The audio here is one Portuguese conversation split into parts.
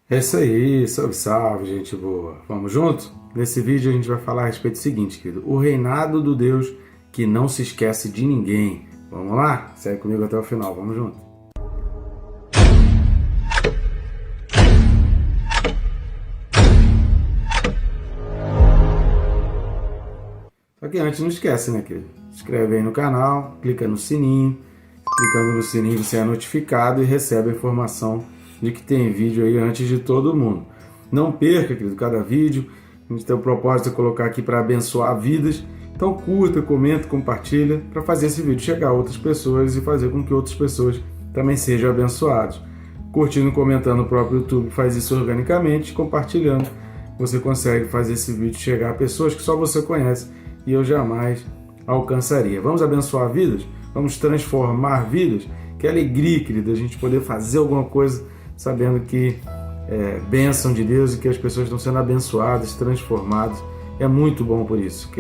É isso aí, salve, salve, gente boa. Vamos junto? Nesse vídeo a gente vai falar a respeito do seguinte, querido. O reinado do Deus que não se esquece de ninguém. Vamos lá? Segue comigo até o final, vamos junto. Só que antes não esquece, né, querido? Se inscreve aí no canal, clica no sininho. Clicando no sininho você é notificado e recebe a informação de que tem vídeo aí antes de todo mundo. Não perca, querido, cada vídeo. A gente tem o propósito de colocar aqui para abençoar vidas. Então curta, comenta, compartilha para fazer esse vídeo chegar a outras pessoas e fazer com que outras pessoas também sejam abençoadas. Curtindo e comentando o próprio YouTube faz isso organicamente. Compartilhando, você consegue fazer esse vídeo chegar a pessoas que só você conhece e eu jamais alcançaria. Vamos abençoar vidas? Vamos transformar vidas? Que alegria, querida, a gente poder fazer alguma coisa sabendo que é bênção de Deus e que as pessoas estão sendo abençoadas, transformadas. É muito bom por isso.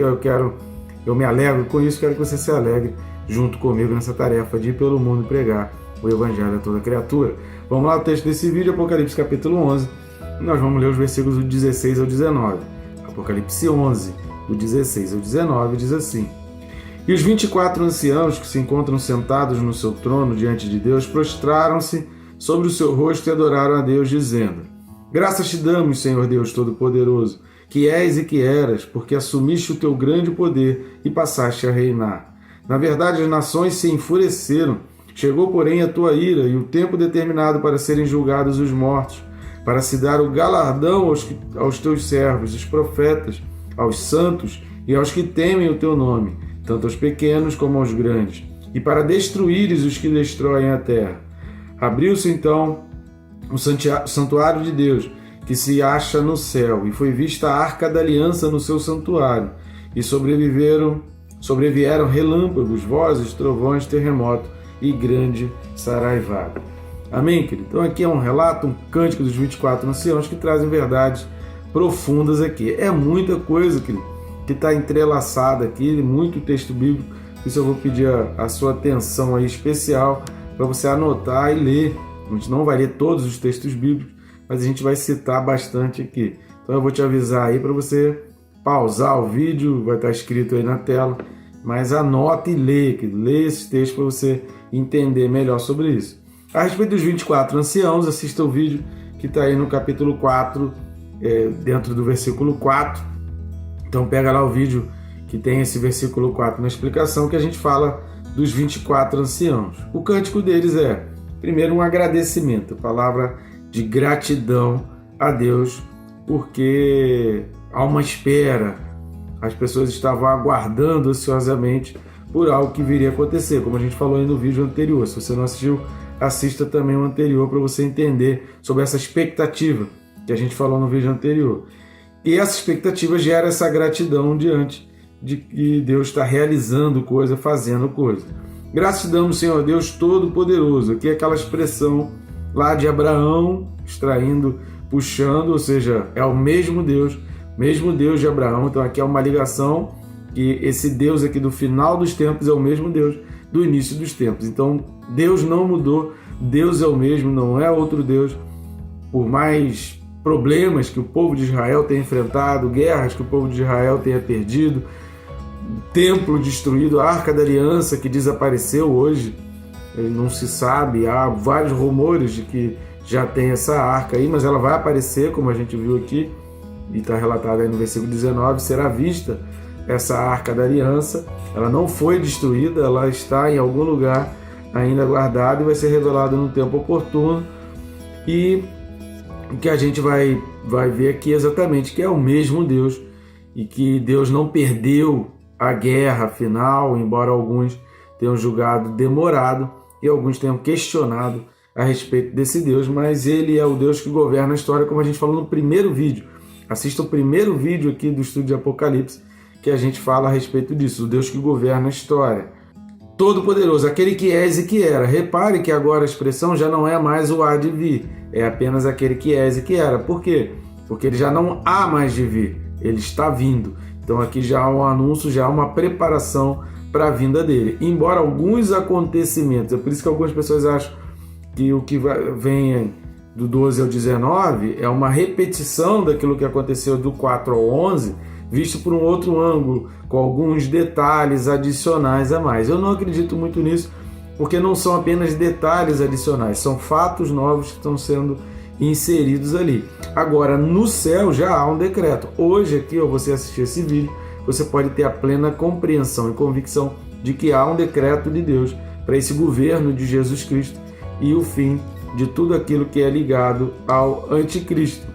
Eu me alegro com isso, quero que você se alegre junto comigo nessa tarefa de ir pelo mundo e pregar o Evangelho a toda criatura. Vamos lá, o texto desse vídeo, Apocalipse capítulo 11. Nós vamos ler os versículos do 16 ao 19. Apocalipse 11, do 16 ao 19, diz assim: E os 24 anciãos que se encontram sentados no seu trono diante de Deus prostraram-se sobre o seu rosto e adoraram a Deus, dizendo: Graças te damos, Senhor Deus Todo-Poderoso, que és e que eras, porque assumiste o teu grande poder e passaste a reinar. Na verdade, as nações se enfureceram. Chegou, porém, a tua ira e o tempo determinado para serem julgados os mortos, para se dar o galardão aos teus servos, os profetas, aos santos e aos que temem o teu nome, tanto aos pequenos como aos grandes, e para destruíres os que destroem a terra. Abriu-se então o santuário de Deus, que se acha no céu, e foi vista a arca da aliança no seu santuário, e sobrevieram relâmpagos, vozes, trovões, terremoto e grande saraivada. Amém, querido? Então aqui é um relato, um cântico dos 24 anciãos que trazem verdades profundas aqui. É muita coisa, querido, que está entrelaçada aqui, muito texto bíblico, por isso eu vou pedir a sua atenção aí especial para você anotar e ler. A gente não vai ler todos os textos bíblicos, mas a gente vai citar bastante aqui. Então eu vou te avisar aí para você pausar o vídeo, vai estar escrito aí na tela, mas anota e lê esses textos para você entender melhor sobre isso. A respeito dos 24 anciãos, assista o vídeo que está aí no capítulo 4, dentro do versículo 4. Então pega lá o vídeo que tem esse versículo 4 na explicação, que a gente fala dos 24 anciãos. O cântico deles é, primeiro, um agradecimento, palavra de gratidão a Deus, porque há uma espera. As pessoas estavam aguardando ansiosamente por algo que viria a acontecer, como a gente falou aí no vídeo anterior. Se você não assistiu, assista também o anterior para você entender sobre essa expectativa que a gente falou no vídeo anterior. E essa expectativa gera essa gratidão diante de que Deus está realizando coisa, fazendo coisa. Graças te damos, Senhor Deus Todo-Poderoso. Aqui é aquela expressão lá de Abraão, extraindo, puxando, ou seja, é o mesmo Deus de Abraão. Então aqui é uma ligação que esse Deus aqui do final dos tempos é o mesmo Deus do início dos tempos. Então Deus não mudou, Deus é o mesmo, não é outro Deus. Por mais problemas que o povo de Israel tenha enfrentado, guerras que o povo de Israel tenha perdido, templo destruído, a Arca da Aliança que desapareceu hoje, não se sabe, há vários rumores de que já tem essa arca aí, mas ela vai aparecer, como a gente viu aqui, e está relatado aí no versículo 19, será vista essa Arca da Aliança. Ela não foi destruída, ela está em algum lugar ainda guardada e vai ser revelada no tempo oportuno. E o que a gente vai ver aqui exatamente que é o mesmo Deus e que Deus não perdeu a guerra final, embora alguns tenham julgado demorado e alguns tenham questionado a respeito desse Deus, mas ele é o Deus que governa a história, como a gente falou no primeiro vídeo. Assista o primeiro vídeo aqui do estudo de Apocalipse, que a gente fala a respeito disso, o Deus que governa a história. Todo-Poderoso, aquele que és e que era. Repare que agora a expressão já não é mais o há de vir, é apenas aquele que és e que era. Por quê? Porque ele já não há mais de vir, ele está vindo. Então aqui já há um anúncio, já há uma preparação para a vinda dele. Embora alguns acontecimentos, é por isso que algumas pessoas acham que o que vem do 12 ao 19 é uma repetição daquilo que aconteceu do 4 ao 11, visto por um outro ângulo, com alguns detalhes adicionais a mais. Eu não acredito muito nisso, porque não são apenas detalhes adicionais, são fatos novos que estão sendo inseridos ali. Agora, no céu já há um decreto. Hoje aqui, ao você assistir esse vídeo, você pode ter a plena compreensão e convicção de que há um decreto de Deus para esse governo de Jesus Cristo e o fim de tudo aquilo que é ligado ao anticristo.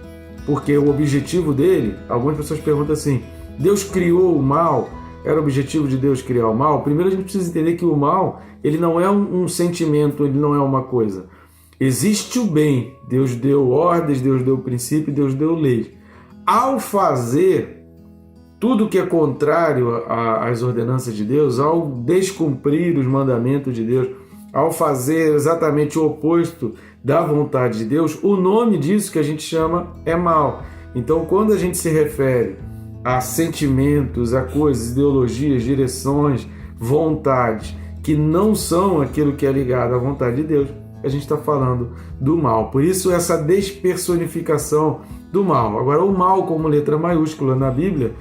Porque o objetivo dele, algumas pessoas perguntam assim, Deus criou o mal? Era o objetivo de Deus criar o mal? Primeiro a gente precisa entender que o mal, ele não é um sentimento, ele não é uma coisa. Existe o bem, Deus deu ordens, Deus deu princípio, Deus deu leis. Ao fazer tudo que é contrário às ordenanças de Deus, ao descumprir os mandamentos de Deus, ao fazer exatamente o oposto da vontade de Deus, o nome disso que a gente chama é mal. Então, quando a gente se refere a sentimentos, a coisas, ideologias, direções, vontades que não são aquilo que é ligado à vontade de Deus, a gente está falando do mal. Por isso, essa despersonificação do mal. Agora, o mal como letra maiúscula na Bíblia,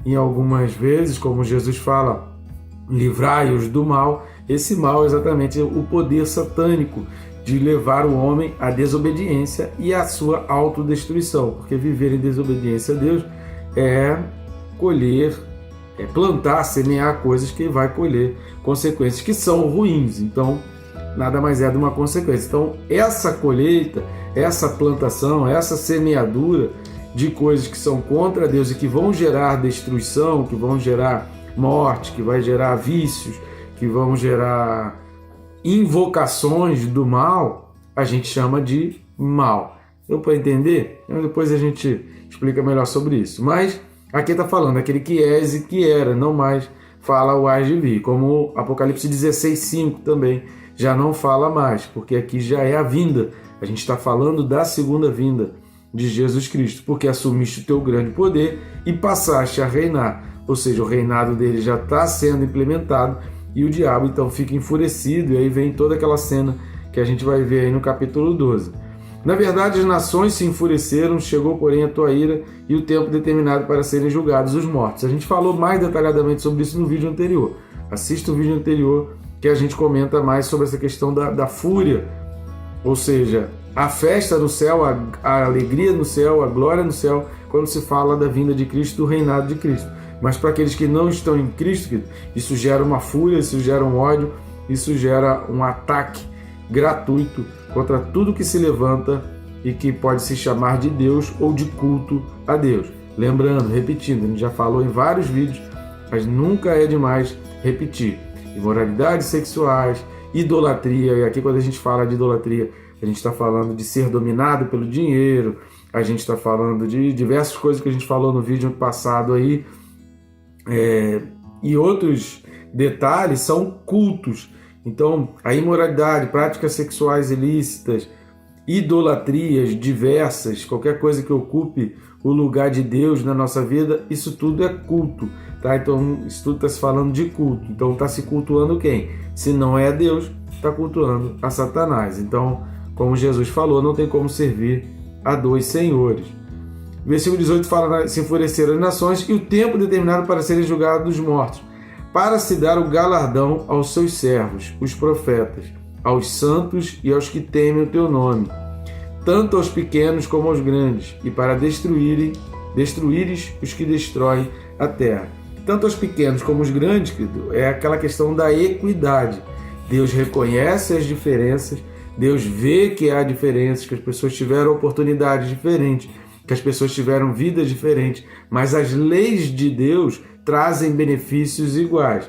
em algumas vezes, como Jesus fala, livrai-os do mal, esse mal é exatamente o poder satânico de levar o homem à desobediência e à sua autodestruição, porque viver em desobediência a Deus é colher, é plantar, semear coisas que vai colher consequências que são ruins. Então, nada mais é de uma consequência. Então, essa colheita, essa plantação, essa semeadura de coisas que são contra Deus e que vão gerar destruição, que vão gerar morte, que vai gerar vícios, que vão gerar invocações do mal, a gente chama de mal. Deu para entender? Então, depois a gente explica melhor sobre isso. Mas aqui está falando aquele que és e que era, não mais fala o hás de vir, como Apocalipse 16:5 também já não fala mais, porque aqui já é a vinda. A gente está falando da segunda vinda de Jesus Cristo, porque assumiste o teu grande poder e passaste a reinar. Ou seja, o reinado dele já está sendo implementado e o diabo então fica enfurecido, e aí vem toda aquela cena que a gente vai ver aí no capítulo 12. Na verdade, as nações se enfureceram, chegou porém a tua ira e o tempo determinado para serem julgados os mortos. A gente falou mais detalhadamente sobre isso no vídeo anterior. Assista o vídeo anterior que a gente comenta mais sobre essa questão da fúria, ou seja, a festa no céu, a alegria no céu, a glória no céu, quando se fala da vinda de Cristo, do reinado de Cristo. Mas para aqueles que não estão em Cristo, isso gera uma fúria, isso gera um ódio, isso gera um ataque gratuito contra tudo que se levanta e que pode se chamar de Deus ou de culto a Deus. Lembrando, repetindo, a gente já falou em vários vídeos, mas nunca é demais repetir. Imoralidades sexuais, idolatria, e aqui quando a gente fala de idolatria, a gente está falando de ser dominado pelo dinheiro, a gente está falando de diversas coisas que a gente falou no vídeo passado aí, e outros detalhes são cultos. Então, a imoralidade, práticas sexuais ilícitas, idolatrias diversas, qualquer coisa que ocupe o lugar de Deus na nossa vida, isso tudo é culto, tá? Então, isso tudo está se falando de culto. Então, está se cultuando quem? Se não é Deus, está cultuando a Satanás. Então, como Jesus falou, não tem como servir a dois senhores. Versículo 18 fala, se enfureceram as nações e o tempo determinado para serem julgados os mortos, para se dar o galardão aos seus servos, os profetas, aos santos e aos que temem o teu nome, tanto aos pequenos como aos grandes, e para destruires os que destroem a terra. Tanto aos pequenos como aos grandes, querido, é aquela questão da equidade. Deus reconhece as diferenças, Deus vê que há diferenças, que as pessoas tiveram oportunidades diferentes, que as pessoas tiveram vidas diferentes, mas as leis de Deus trazem benefícios iguais.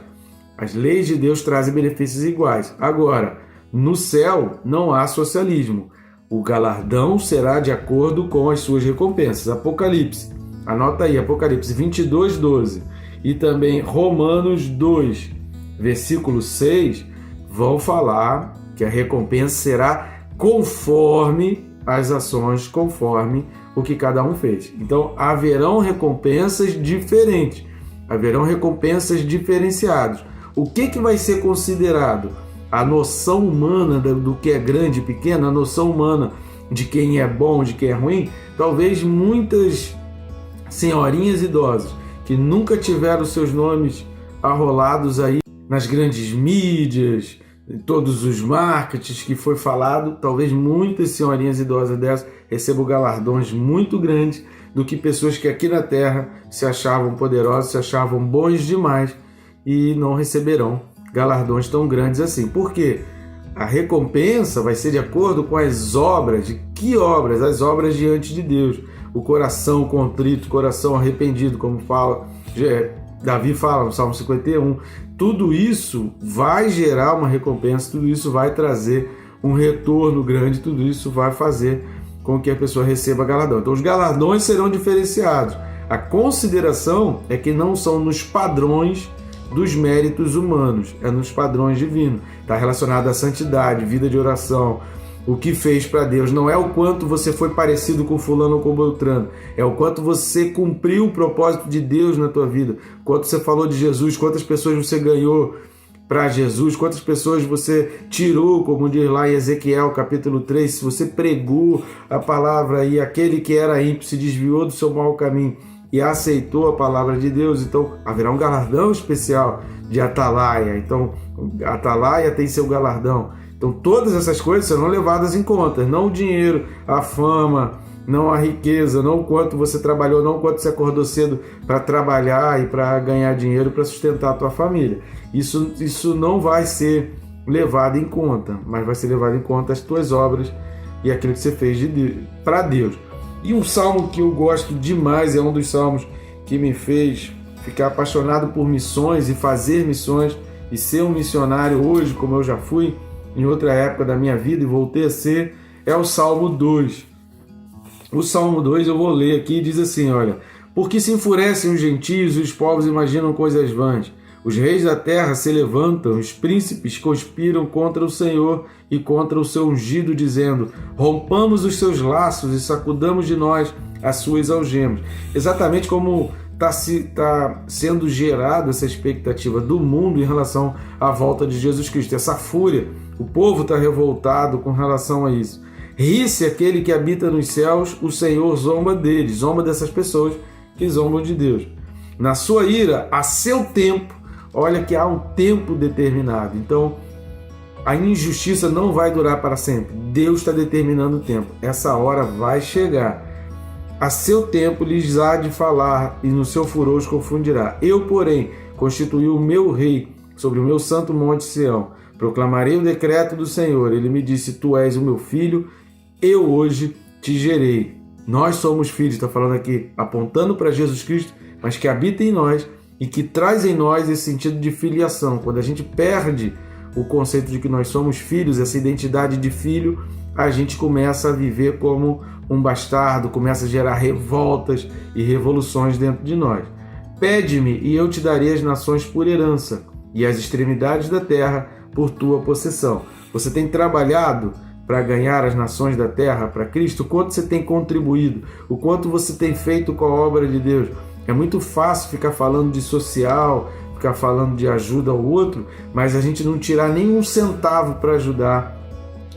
As leis de Deus trazem benefícios iguais. Agora, no céu não há socialismo. O galardão será de acordo com as suas recompensas. Apocalipse, anota aí, Apocalipse 22:12 e também Romanos 2, versículo 6, vão falar que a recompensa será conforme as ações, conforme o que cada um fez. Então, haverão recompensas diferentes, haverão recompensas diferenciadas. O que vai ser considerado? A noção humana do que é grande e pequeno, a noção humana de quem é bom, de quem é ruim, talvez muitas senhorinhas idosas que nunca tiveram seus nomes arrolados aí nas grandes mídias, em todos os marketings que foi falado, talvez muitas senhorinhas idosas dessas recebam galardões muito grandes do que pessoas que aqui na Terra se achavam poderosas, se achavam bons demais e não receberão galardões tão grandes assim. Por quê? A recompensa vai ser de acordo com as obras. De que obras? As obras diante de Deus. O coração contrito, o coração arrependido, como fala Davi fala no Salmo 51. Tudo isso vai gerar uma recompensa, tudo isso vai trazer um retorno grande, tudo isso vai fazer com que a pessoa receba galardão. Então os galardões serão diferenciados. A consideração é que não são nos padrões dos méritos humanos, é nos padrões divinos. Está relacionado à santidade, vida de oração, o que fez para Deus. Não é o quanto você foi parecido com fulano ou com Beltrano, é o quanto você cumpriu o propósito de Deus na tua vida, quanto você falou de Jesus, quantas pessoas você ganhou para Jesus, quantas pessoas você tirou, como diz lá em Ezequiel capítulo 3, se você pregou a palavra e aquele que era ímpio se desviou do seu mau caminho e aceitou a palavra de Deus, então haverá um galardão especial de atalaia. Então, a atalaia tem seu galardão. Então, todas essas coisas serão levadas em conta, não o dinheiro, a fama, não a riqueza, não o quanto você trabalhou, não o quanto você acordou cedo para trabalhar e para ganhar dinheiro para sustentar a tua família. Isso não vai ser levado em conta, mas vai ser levado em conta as tuas obras e aquilo que você fez para Deus. E um salmo que eu gosto demais, é um dos salmos que me fez ficar apaixonado por missões e fazer missões e ser um missionário hoje, como eu já fui em outra época da minha vida e voltei a ser, é o Salmo 2. O Salmo 2 eu vou ler aqui e diz assim, olha: porque se enfurecem os gentios e os povos imaginam coisas vãs. Os reis da terra se levantam, os príncipes conspiram contra o Senhor e contra o seu ungido, dizendo: rompamos os seus laços e sacudamos de nós as suas algemas. Exatamente como está sendo gerada essa expectativa do mundo em relação à volta de Jesus Cristo. Essa fúria, o povo está revoltado com relação a isso. Ri-se aquele que habita nos céus, o Senhor zomba deles, zomba dessas pessoas que zombam de Deus. Na sua ira, a seu tempo, olha que há um tempo determinado. Então, a injustiça não vai durar para sempre. Deus está determinando o tempo. Essa hora vai chegar. A seu tempo lhes há de falar, e no seu furor os confundirá. Eu, porém, constituí o meu rei sobre o meu santo monte Sião. Proclamarei o decreto do Senhor. Ele me disse: tu és o meu filho, eu hoje te gerei. Nós somos filhos, está falando aqui, apontando para Jesus Cristo, mas que habita em nós e que traz em nós esse sentido de filiação. Quando a gente perde o conceito de que nós somos filhos, essa identidade de filho, a gente começa a viver como um bastardo, começa a gerar revoltas e revoluções dentro de nós. Pede-me e eu te darei as nações por herança e as extremidades da terra por tua possessão. Você tem trabalhado para ganhar as nações da terra para Cristo? O quanto você tem contribuído? O quanto você tem feito com a obra de Deus? É muito fácil ficar falando de social, ficar falando de ajuda ao outro, mas a gente não tirar nenhum centavo para ajudar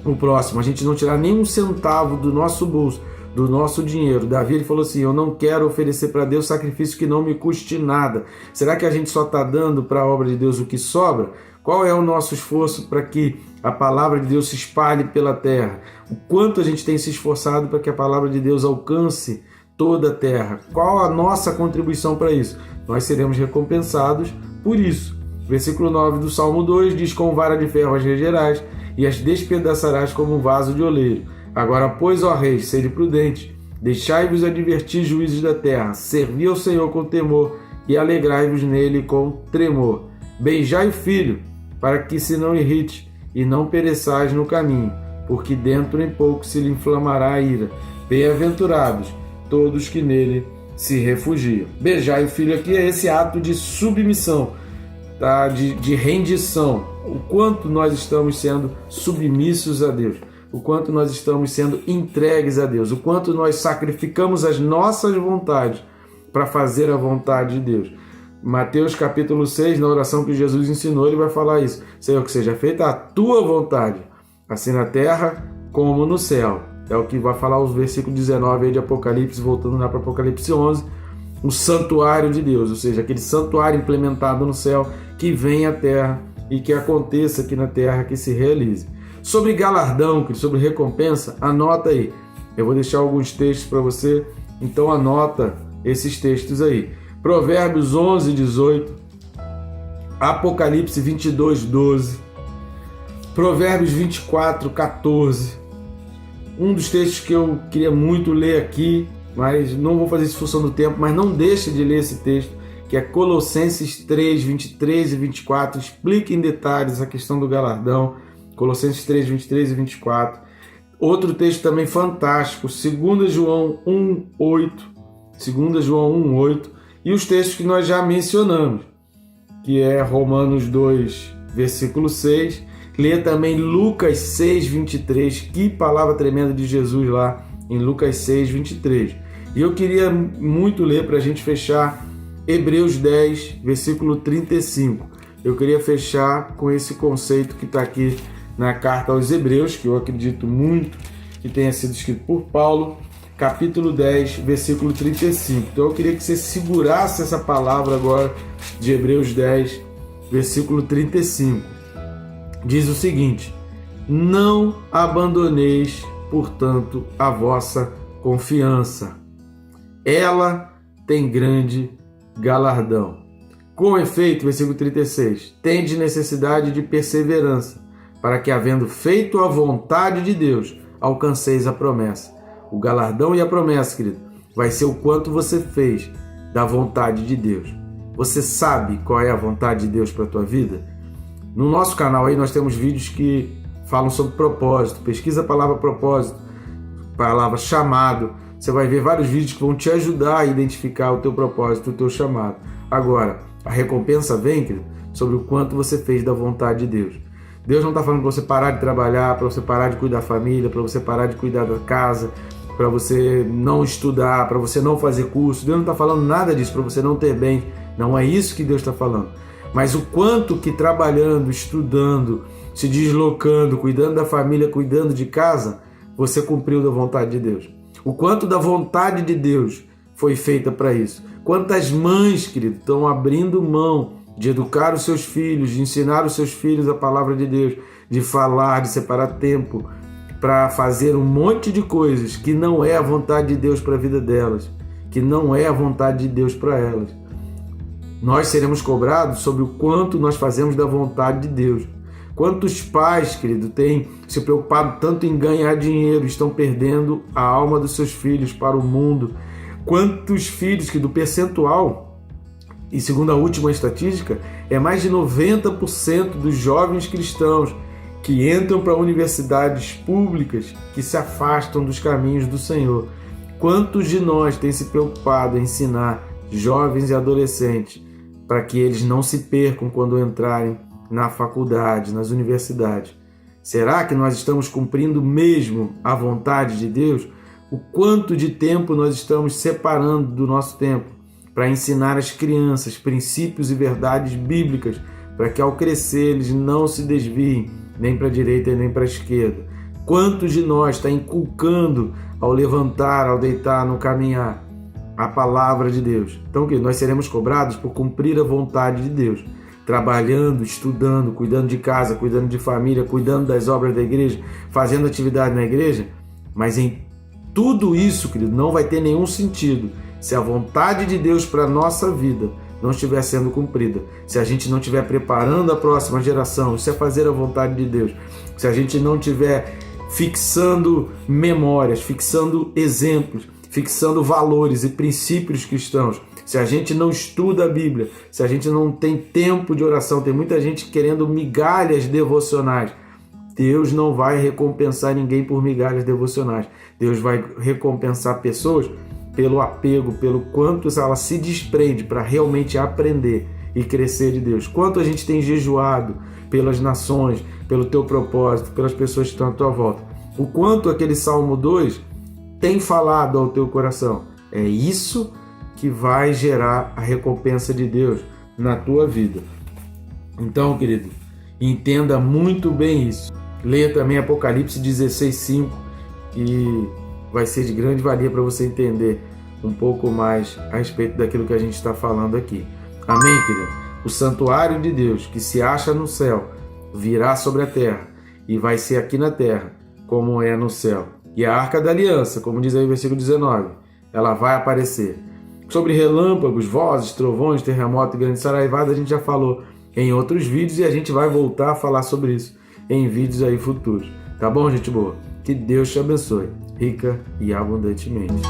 o próximo, a gente não tirar nenhum centavo do nosso bolso, do nosso dinheiro. Davi, ele falou assim: eu não quero oferecer para Deus sacrifício que não me custe nada. Será que a gente só está dando para a obra de Deus o que sobra? Qual é o nosso esforço para que a palavra de Deus se espalhe pela terra? O quanto a gente tem se esforçado para que a palavra de Deus alcance toda a terra? Qual a nossa contribuição para isso? Nós seremos recompensados por isso. Versículo 9 do Salmo 2 diz: com vara de ferro as regerás e as despedaçarás como um vaso de oleiro. Agora, pois, ó reis, sede prudentes, deixai-vos advertir juízes da terra, servi ao Senhor com temor e alegrai-vos nele com tremor. Beijai o filho, para que se não irrite e não pereçais no caminho, porque dentro em pouco se lhe inflamará a ira. Bem-aventurados todos que nele se refugiam. Beijai o filho aqui é esse ato de submissão, tá? de rendição. O quanto nós estamos sendo submissos a Deus, o quanto nós estamos sendo entregues a Deus, o quanto nós sacrificamos as nossas vontades para fazer a vontade de Deus. Mateus capítulo 6, na oração que Jesus ensinou, ele vai falar isso: Senhor, que seja feita a tua vontade, assim na terra como no céu. é o que vai falar os versículos 19 aí de Apocalipse, voltando lá para Apocalipse 11, o santuário de Deus, ou seja, aquele santuário implementado no céu que vem à terra e que aconteça aqui na terra, que se realize. Sobre galardão, sobre recompensa, anota aí. Eu vou deixar alguns textos para você, então anota esses textos aí. Provérbios 11, 18, Apocalipse 22, 12, Provérbios 24, 14. Um dos textos que eu queria muito ler aqui, mas não vou fazer isso em função do tempo, mas não deixe de ler esse texto, que é Colossenses 3, 23 e 24, explica em detalhes a questão do galardão, Colossenses 3, 23 e 24. Outro texto também fantástico, 2 João 1, 8, 2 João 1, 8, e os textos que nós já mencionamos, que é Romanos 2, versículo 6, lê também Lucas 6, 23, que palavra tremenda de Jesus lá em Lucas 6, 23. E eu queria muito ler para a gente fechar Hebreus 10, versículo 35. Eu queria fechar com esse conceito que está aqui na carta aos Hebreus, que eu acredito muito que tenha sido escrito por Paulo, capítulo 10, versículo 35. Então eu queria que você segurasse essa palavra agora de Hebreus 10, versículo 35. Diz o seguinte: não abandoneis, portanto, a vossa confiança. Ela tem grande galardão. Com efeito, versículo 36, tendes necessidade de perseverança, para que, havendo feito a vontade de Deus, alcanceis a promessa. O galardão e a promessa, querido, vai ser o quanto você fez da vontade de Deus. Você sabe qual é a vontade de Deus para a tua vida? No nosso canal aí nós temos vídeos que falam sobre propósito. Pesquisa a palavra propósito, palavra chamado. Você vai ver vários vídeos que vão te ajudar a identificar o teu propósito, o teu chamado. Agora, a recompensa vem, querido, sobre o quanto você fez da vontade de Deus. Deus não está falando para você parar de trabalhar, para você parar de cuidar da família, para você parar de cuidar da casa, para você não estudar, para você não fazer curso. Deus não está falando nada disso, para você não ter bem. Não é isso que Deus está falando. Mas o quanto que trabalhando, estudando, se deslocando, cuidando da família, cuidando de casa, você cumpriu da vontade de Deus. O quanto da vontade de Deus foi feita para isso. Quantas mães, querido, estão abrindo mão de educar os seus filhos, de ensinar os seus filhos a palavra de Deus, de falar, de separar tempo para fazer um monte de coisas que não é a vontade de Deus para a vida delas, que não é a vontade de Deus para elas. Nós seremos cobrados sobre o quanto nós fazemos da vontade de Deus. Quantos pais, querido, têm se preocupado tanto em ganhar dinheiro, estão perdendo a alma dos seus filhos para o mundo? Quantos filhos que do percentual, e segundo a última estatística, é mais de 90% dos jovens cristãos que entram para universidades públicas que se afastam dos caminhos do Senhor. Quantos de nós têm se preocupado em ensinar jovens e adolescentes para que eles não se percam quando entrarem na faculdade, nas universidades? Será que nós estamos cumprindo mesmo a vontade de Deus? O quanto de tempo nós estamos separando do nosso tempo para ensinar às crianças princípios e verdades bíblicas, para que ao crescer eles não se desviem nem para a direita nem para a esquerda? Quantos de nós está inculcando ao levantar, ao deitar, no caminhar, a palavra de Deus? Então, que nós seremos cobrados por cumprir a vontade de Deus, trabalhando, estudando, cuidando de casa, cuidando de família, cuidando das obras da igreja, fazendo atividade na igreja, mas em tudo isso, querido, não vai ter nenhum sentido se a vontade de Deus para a nossa vida não estiver sendo cumprida, se a gente não estiver preparando a próxima geração, isso é fazer a vontade de Deus, se a gente não estiver fixando memórias, fixando exemplos, fixando valores e princípios cristãos, se a gente não estuda a Bíblia, se a gente não tem tempo de oração, tem muita gente querendo migalhas devocionais, Deus não vai recompensar ninguém por migalhas devocionais. Deus vai recompensar pessoas pelo apego, pelo quanto ela se desprende para realmente aprender e crescer de Deus. Quanto a gente tem jejuado pelas nações, pelo teu propósito, pelas pessoas que estão à tua volta. O quanto aquele Salmo 2 tem falado ao teu coração. É isso que vai gerar a recompensa de Deus na tua vida. Então, querido, entenda muito bem isso. Leia também Apocalipse 16:5, e vai ser de grande valia para você entender um pouco mais a respeito daquilo que a gente está falando aqui. Amém, querido? O santuário de Deus que se acha no céu virá sobre a terra e vai ser aqui na terra como é no céu. E a Arca da Aliança, como diz aí o versículo 19, ela vai aparecer. Sobre relâmpagos, vozes, trovões, terremoto e grande saraivada, a gente já falou em outros vídeos e a gente vai voltar a falar sobre isso em vídeos aí futuros. Tá bom, gente boa? Que Deus te abençoe, rica e abundantemente.